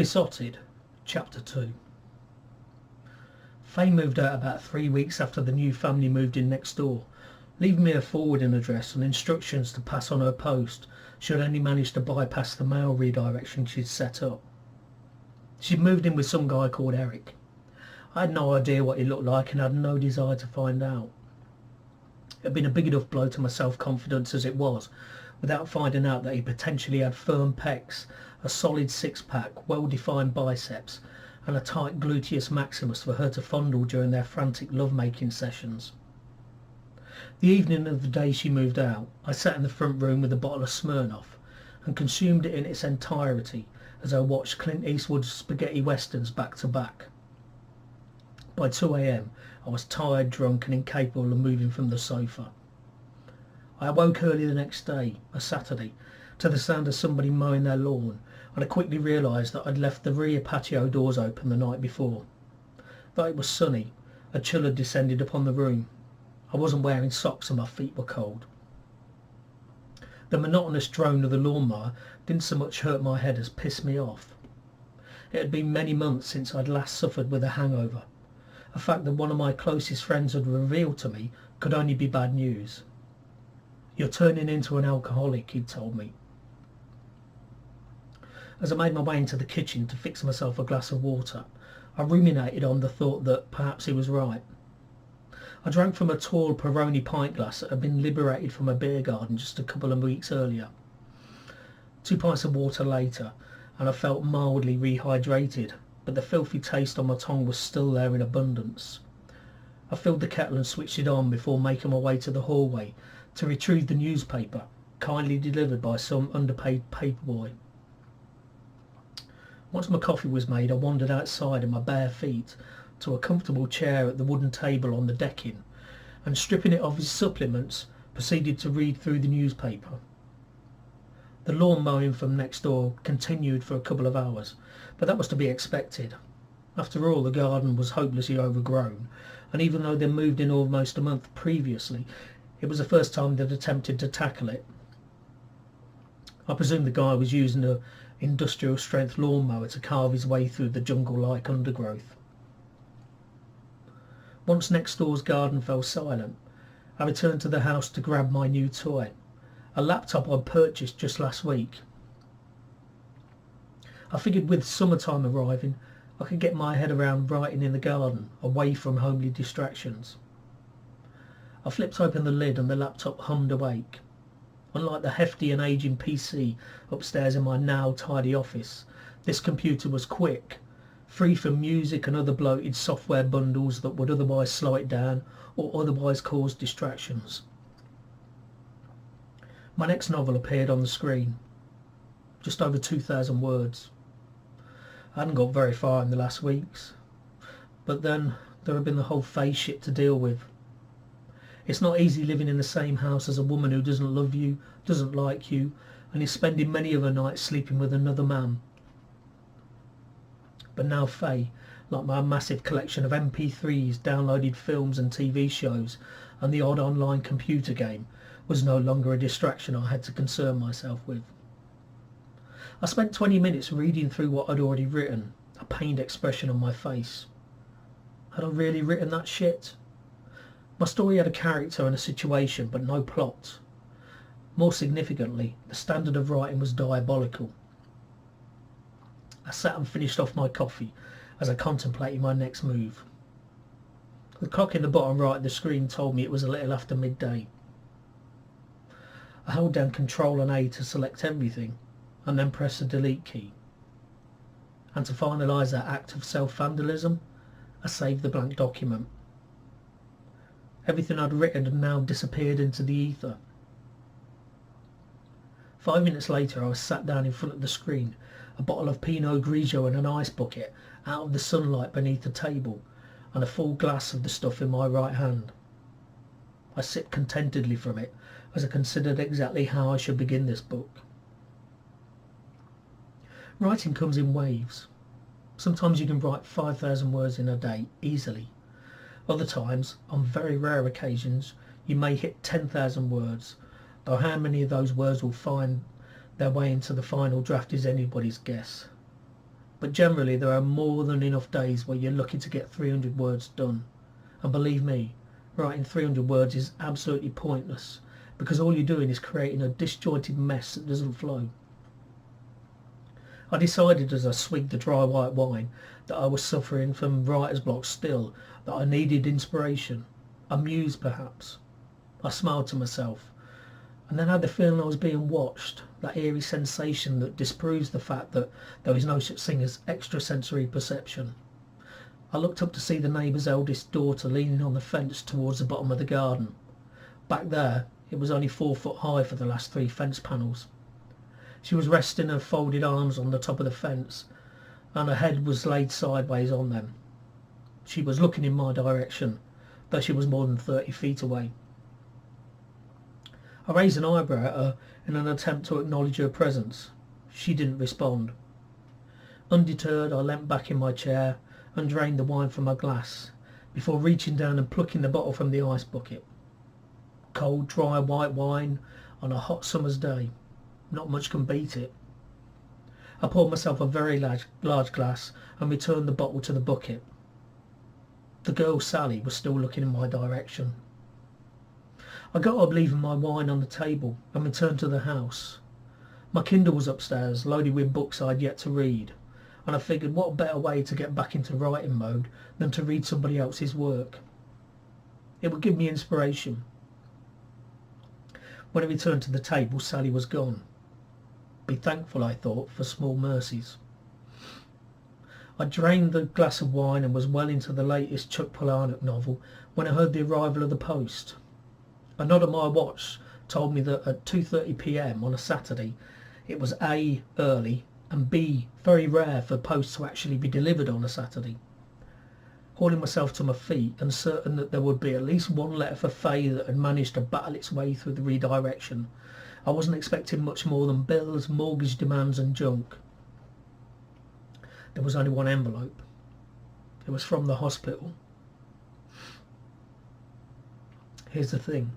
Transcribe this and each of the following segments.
Besotted, Chapter 2. Faye moved out about 3 weeks after the new family moved in next door, leaving me a forwarding address and instructions to pass on her post should any manage to bypass the mail redirection she'd set up. She'd moved in with some guy called Eric. I had no idea what he looked like and had no desire to find out. It had been a big enough blow to my self-confidence as it was, without finding out that he potentially had firm pecs, a solid six-pack, well-defined biceps, and a tight gluteus maximus for her to fondle during their frantic love-making sessions. The evening of the day she moved out, I sat in the front room with a bottle of Smirnoff and consumed it in its entirety as I watched Clint Eastwood's spaghetti westerns back to back. By 2 a.m. I was tired, drunk and incapable of moving from the sofa. I awoke early the next day, a Saturday, to the sound of somebody mowing their lawn, and I quickly realised that I'd left the rear patio doors open the night before. Though it was sunny, a chill had descended upon the room. I wasn't wearing socks and my feet were cold. The monotonous drone of the lawnmower didn't so much hurt my head as piss me off. It had been many months since I'd last suffered with a hangover, a fact that one of my closest friends had revealed to me could only be bad news. "You're turning into an alcoholic," he'd told me. As I made my way into the kitchen to fix myself a glass of water, I ruminated on the thought that perhaps he was right. I drank from a tall Peroni pint glass that had been liberated from a beer garden just a couple of weeks earlier. 2 pints of water later, and I felt mildly rehydrated, but the filthy taste on my tongue was still there in abundance. I filled the kettle and switched it on before making my way to the hallway to retrieve the newspaper, kindly delivered by some underpaid paperboy. Once my coffee was made, I wandered outside in my bare feet to a comfortable chair at the wooden table on the decking, and stripping it of its supplements, proceeded to read through the newspaper. The lawn mowing from next door continued for a couple of hours, but that was to be expected. After all, the garden was hopelessly overgrown, and even though they'd moved in almost a month previously, it was the first time they'd attempted to tackle it. I presume the guy was using an industrial strength lawnmower to carve his way through the jungle-like undergrowth. Once next door's garden fell silent, I returned to the house to grab my new toy, a laptop I'd purchased just last week. I figured with summertime arriving, I could get my head around writing in the garden, away from homely distractions. I flipped open the lid and the laptop hummed awake. Unlike the hefty and aging PC upstairs in my now tidy office, this computer was quick, free from music and other bloated software bundles that would otherwise slow it down or otherwise cause distractions. My next novel appeared on the screen. Just over 2,000 words. I hadn't got very far in the last weeks. But then there had been the whole Faye shit to deal with. It's not easy living in the same house as a woman who doesn't love you, doesn't like you, and is spending many of her nights sleeping with another man. But now Faye, like my massive collection of MP3s, downloaded films and TV shows, and the odd online computer game, was no longer a distraction I had to concern myself with. I spent 20 minutes reading through what I'd already written, a pained expression on my face. Had I really written that shit? My story had a character and a situation, but no plot. More significantly, the standard of writing was diabolical. I sat and finished off my coffee as I contemplated my next move. The clock in the bottom right of the screen told me it was a little after midday. I held down Control and A to select everything, and then pressed the delete key. And to finalise that act of self-vandalism, I saved the blank document. Everything I'd written had now disappeared into the ether. 5 minutes later I was sat down in front of the screen, a bottle of Pinot Grigio and an ice bucket out of the sunlight beneath the table, and a full glass of the stuff in my right hand. I sipped contentedly from it as I considered exactly how I should begin this book. Writing comes in waves. Sometimes you can write 5,000 words in a day easily. Other times, on very rare occasions, you may hit 10,000 words, though how many of those words will find their way into the final draft is anybody's guess. but generally there are more than enough days where you're lucky to get 300 words done. And believe me, writing 300 words is absolutely pointless, because all you're doing is creating a disjointed mess that doesn't flow. I decided as I swigged the dry white wine that I was suffering from writer's block still, that I needed inspiration, a muse perhaps. I smiled to myself, and then had the feeling I was being watched, that eerie sensation that disproves the fact that there is no such thing as extrasensory perception. I looked up to see the neighbour's eldest daughter leaning on the fence towards the bottom of the garden. Back there, it was only 4 foot high for the last 3 fence panels. She was resting her folded arms on the top of the fence, and her head was laid sideways on them. She was looking in my direction, though she was more than 30 feet away. I raised an eyebrow at her in an attempt to acknowledge her presence. She didn't respond. Undeterred, I leant back in my chair and drained the wine from my glass, before reaching down and plucking the bottle from the ice bucket. Cold, dry white wine on a hot summer's day. Not much can beat it. I poured myself a very large glass and returned the bottle to the bucket. The girl Sally was still looking in my direction. I got up leaving my wine on the table and returned to the house. My Kindle was upstairs, loaded with books I'd yet to read, and I figured what better way to get back into writing mode than to read somebody else's work. It would give me inspiration. When I returned to the table, Sally was gone. Be thankful, I thought, for small mercies. I drained the glass of wine and was well into the latest Chuck Palahniuk novel when I heard the arrival of the post. A nod at my watch told me that at 2:30 p.m. on a Saturday it was A, early, and B, very rare for posts to actually be delivered on a Saturday. Hauling myself to my feet and certain that there would be at least one letter for Faye that had managed to battle its way through the redirection, I wasn't expecting much more than bills, mortgage demands and junk. There was only one envelope. It was from the hospital. Here's the thing.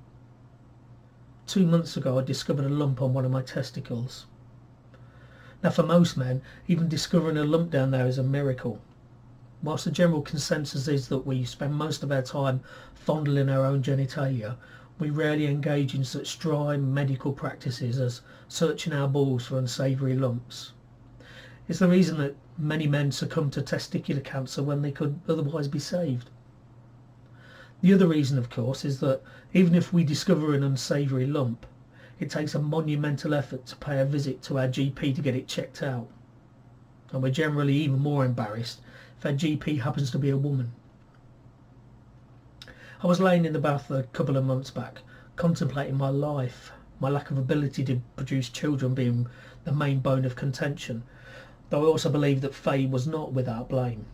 2 months ago I discovered a lump on one of my testicles. Now for most men, even discovering a lump down there is a miracle. Whilst the general consensus is that we spend most of our time fondling our own genitalia, we rarely engage in such dry medical practices as searching our balls for unsavoury lumps. It's the reason that many men succumb to testicular cancer when they could otherwise be saved. The other reason, of course, is that even if we discover an unsavoury lump, it takes a monumental effort to pay a visit to our GP to get it checked out. And we're generally even more embarrassed if our GP happens to be a woman. I was laying in the bath a couple of months back, contemplating my life, my lack of ability to produce children being the main bone of contention, though I also believed that Faye was not without blame.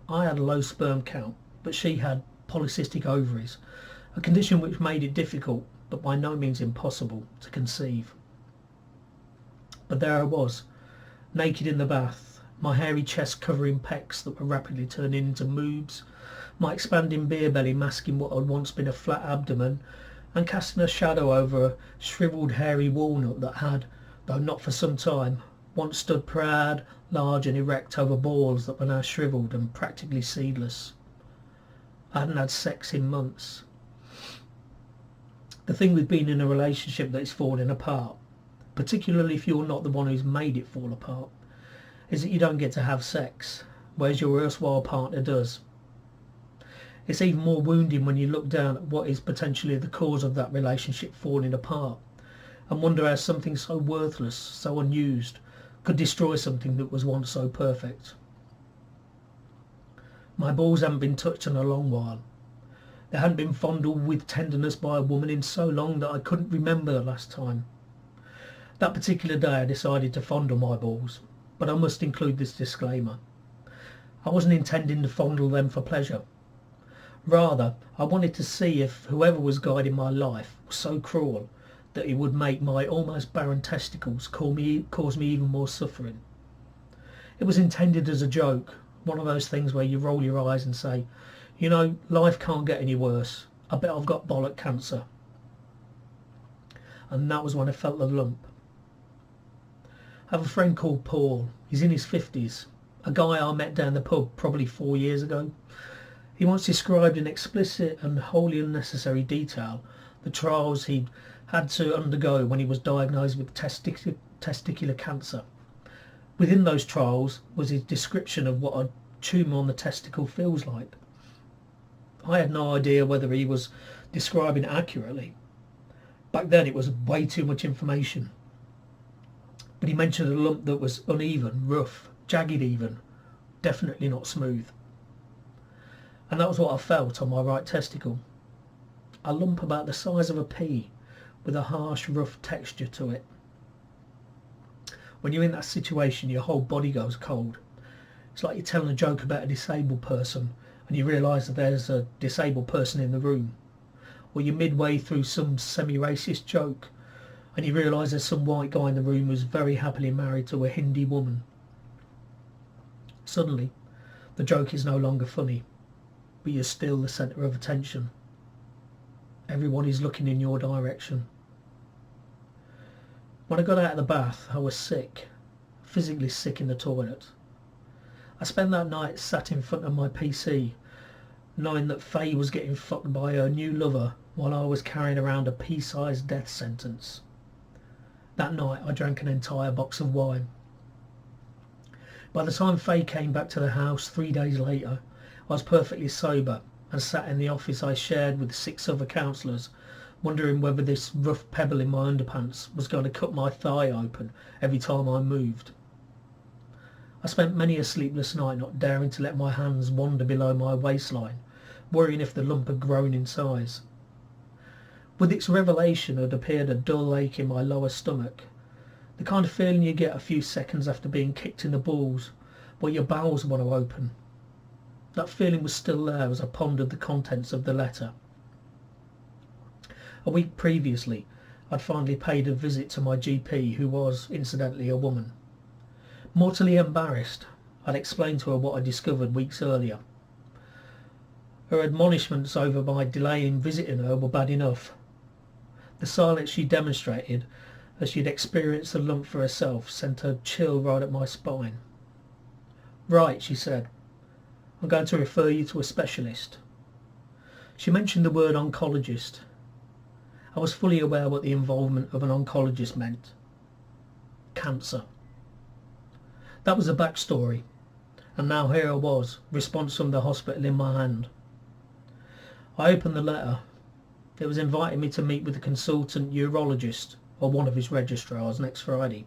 I had a low sperm count, but she had polycystic ovaries, a condition which made it difficult, but by no means impossible, to conceive. But there I was, naked in the bath, my hairy chest covering pecs that were rapidly turning into moobs, my expanding beer belly masking what had once been a flat abdomen, and casting a shadow over a shrivelled hairy walnut that had, though not for some time, once stood proud, large and erect over balls that were now shrivelled and practically seedless. I hadn't had sex in months. The thing with being in a relationship that is falling apart, particularly if you're not the one who's made it fall apart, is that you don't get to have sex, whereas your erstwhile partner does. It's even more wounding when you look down at what is potentially the cause of that relationship falling apart and wonder how something so worthless, so unused, could destroy something that was once so perfect. My balls hadn't been touched in a long while. They hadn't been fondled with tenderness by a woman in so long that I couldn't remember the last time. That particular day I decided to fondle my balls, but I must include this disclaimer. I wasn't intending to fondle them for pleasure. Rather, I wanted to see if whoever was guiding my life was so cruel that it would make my almost barren testicles cause me even more suffering. It was intended as a joke, one of those things where you roll your eyes and say, you know, life can't get any worse. I bet I've got bollock cancer. And that was when I felt the lump. I have a friend called Paul. He's in his 50s. a guy I met down the pub probably 4 years ago. He once described in explicit and wholly unnecessary detail the trials he'd had to undergo when he was diagnosed with testicular cancer. Within those trials was his description of what a tumour on the testicle feels like. I had no idea whether he was describing it accurately. Back then it was way too much information. But he mentioned a lump that was uneven, rough, jagged even, definitely not smooth. And that was what I felt on my right testicle. A lump about the size of a pea with a harsh, rough texture to it. When you're in that situation, your whole body goes cold. It's like you're telling a joke about a disabled person and you realise that there's a disabled person in the room. Or you're midway through some semi-racist joke and you realise there's some white guy in the room who's very happily married to a Hindi woman. Suddenly, the joke is no longer funny, but you're still the centre of attention. Everybody's looking in your direction. When I got out of the bath, I was sick, physically sick in the toilet. I spent that night sat in front of my PC, knowing that Faye was getting fucked by her new lover while I was carrying around a pea-sized death sentence. That night I drank an entire box of wine. By the time Faye came back to the house 3 days later, I was perfectly sober and sat in the office I shared with 6 other counsellors, wondering whether this rough pebble in my underpants was going to cut my thigh open every time I moved. I spent many a sleepless night not daring to let my hands wander below my waistline, worrying if the lump had grown in size. With its revelation had appeared a dull ache in my lower stomach, the kind of feeling you get a few seconds after being kicked in the balls, where your bowels want to open. That feeling was still there as I pondered the contents of the letter. A week previously, I'd finally paid a visit to my GP, who was, incidentally, a woman. Mortally embarrassed, I'd explained to her what I discovered weeks earlier. Her admonishments over my delay in visiting her were bad enough. The silence she demonstrated as she'd experienced the lump for herself sent a chill right up my spine. "Right," she said, "I'm going to refer you to a specialist." She mentioned the word oncologist. I was fully aware what the involvement of an oncologist meant. Cancer. That was the backstory, and now here I was, response from the hospital in my hand. I opened the letter. It was inviting me to meet with a consultant urologist, or one of his registrars, next Friday.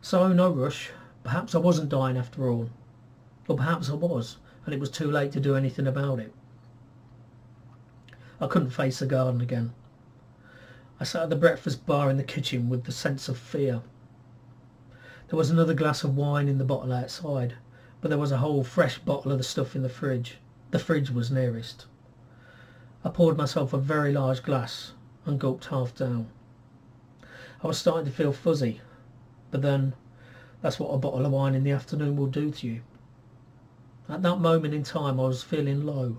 So, no rush. Perhaps I wasn't dying after all. Or perhaps I was, and it was too late to do anything about it. I couldn't face the garden again. I sat at the breakfast bar in the kitchen with the sense of fear. There was another glass of wine in the bottle outside, but there was a whole fresh bottle of the stuff in the fridge. The fridge was nearest. I poured myself a very large glass and gulped half down. I was starting to feel fuzzy, but then that's what a bottle of wine in the afternoon will do to you. At that moment in time I was feeling low.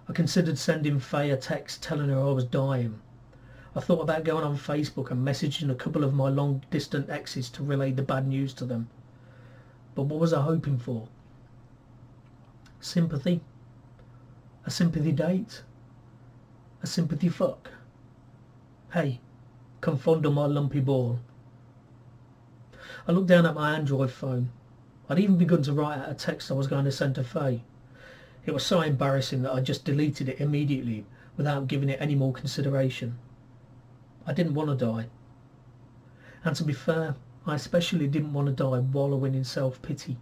I considered sending Faye a text telling her I was dying. I thought about going on Facebook and messaging a couple of my long-distant exes to relay the bad news to them. But what was I hoping for? Sympathy? A sympathy date? A sympathy fuck? Hey, come fondle my lumpy ball. I looked down at my Android phone. I'd even begun to write out a text I was going to send to Faye. It was so embarrassing that I just deleted it immediately without giving it any more consideration. I didn't want to die. And to be fair, I especially didn't want to die wallowing in self-pity.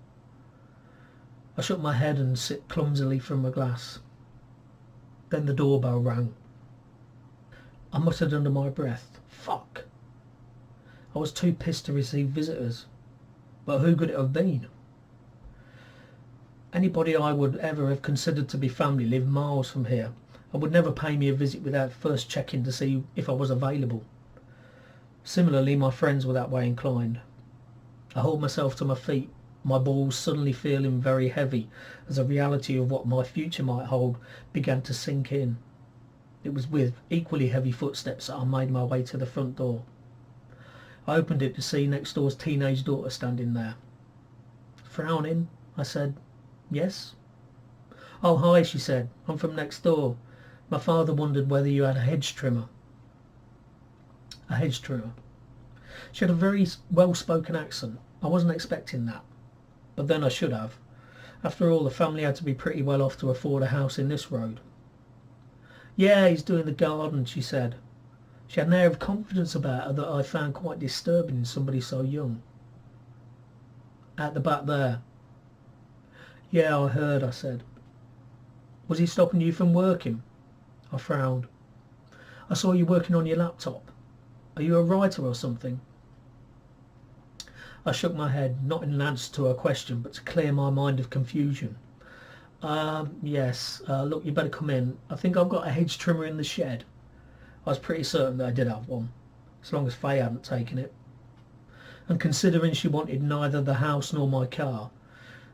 I shook my head and sipped clumsily from a glass. Then the doorbell rang. I muttered under my breath, "Fuck." I was too pissed to receive visitors. But who could it have been? Anybody I would ever have considered to be family lived miles from here and would never pay me a visit without first checking to see if I was available. Similarly, my friends were that way inclined. I hauled myself to my feet, my balls suddenly feeling very heavy as the reality of what my future might hold began to sink in. It was with equally heavy footsteps that I made my way to the front door. I opened it to see next door's teenage daughter standing there. Frowning, I said, "Yes." "Oh, hi," she said. "I'm from next door. My father wondered whether you had a hedge trimmer." A hedge trimmer. She had a very well-spoken accent. I wasn't expecting that, but then I should have. After all, the family had to be pretty well off to afford a house in this road. "Yeah, he's doing the garden," she said. She had an air of confidence about her that I found quite disturbing in somebody so young. "At the back there." "Yeah, I heard," I said. "Was he stopping you from working?" I frowned. "I saw you working on your laptop. Are you a writer or something?" I shook my head, not in answer to her question, but to clear my mind of confusion. Yes. Look, you better come in. I think I've got a hedge trimmer in the shed." I was pretty certain that I did have one, as long as Faye hadn't taken it. And considering she wanted neither the house nor my car,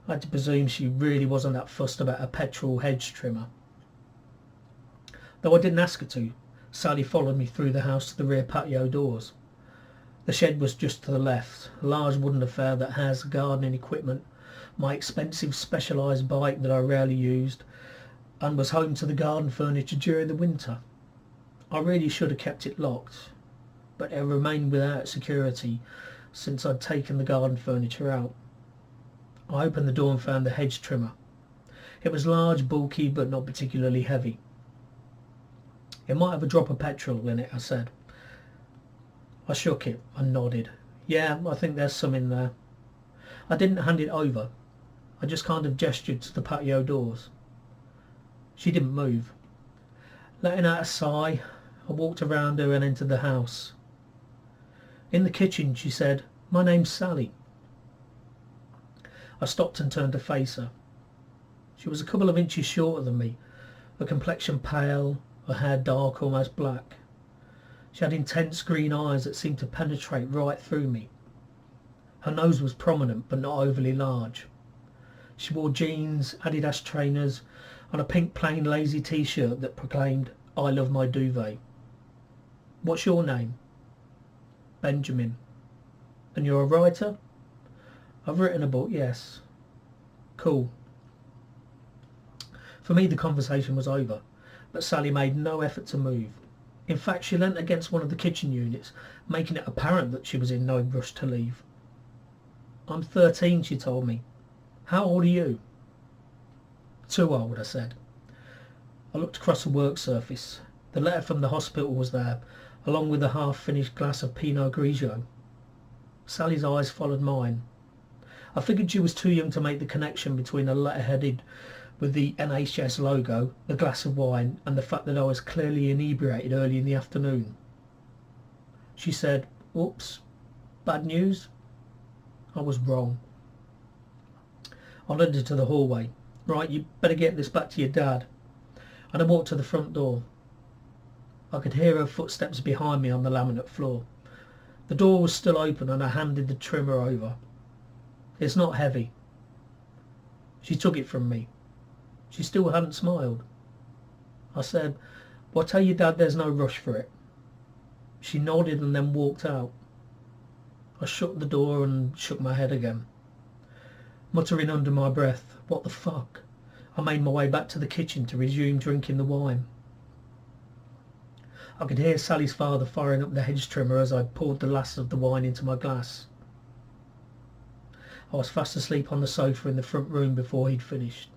I had to presume she really wasn't that fussed about a petrol hedge trimmer. Though I didn't ask her to, Sally followed me through the house to the rear patio doors. The shed was just to the left, a large wooden affair that has gardening equipment, my expensive specialised bike that I rarely used, and was home to the garden furniture during the winter. I really should have kept it locked, but it remained without security since I'd taken the garden furniture out. I opened the door and found the hedge trimmer. It was large, bulky, but not particularly heavy. "It might have a drop of petrol in it," I said. I shook it and nodded. "Yeah, I think there's some in there." I didn't hand it over. I just kind of gestured to the patio doors. She didn't move. Letting out a sigh, I walked around her and entered the house. In the kitchen, she said, "My name's Sally." I stopped and turned to face her. She was a couple of inches shorter than me, her complexion pale, her hair dark, almost black. She had intense green eyes that seemed to penetrate right through me. Her nose was prominent but not overly large. She wore jeans, Adidas trainers, and a pink plain lazy t-shirt that proclaimed, "I love my duvet." "What's your name?" "Benjamin." "And you're a writer?" "I've written a book, yes." "Cool." For me, the conversation was over, but Sally made no effort to move. In fact, she leant against one of the kitchen units, making it apparent that she was in no rush to leave. "I'm 13, she told me. "How old are you?" "Too old," I said. I looked across the work surface. The letter from the hospital was there, along with a half-finished glass of Pinot Grigio. Sally's eyes followed mine. I figured she was too young to make the connection between a letter headed with the NHS logo, the glass of wine, and the fact that I was clearly inebriated early in the afternoon. She said, "Oops, bad news?" I was wrong. I led her to the hallway. "Right, you better get this back to your dad." And I walked to the front door. I could hear her footsteps behind me on the laminate floor. The door was still open and I handed the trimmer over. "It's not heavy." She took it from me. She still hadn't smiled. I said, "Well, tell your dad there's no rush for it." She nodded and then walked out. I shut the door and shook my head again. Muttering under my breath, "What the fuck?" I made my way back to the kitchen to resume drinking the wine. I could hear Sally's father firing up the hedge trimmer as I poured the last of the wine into my glass. I was fast asleep on the sofa in the front room before he'd finished.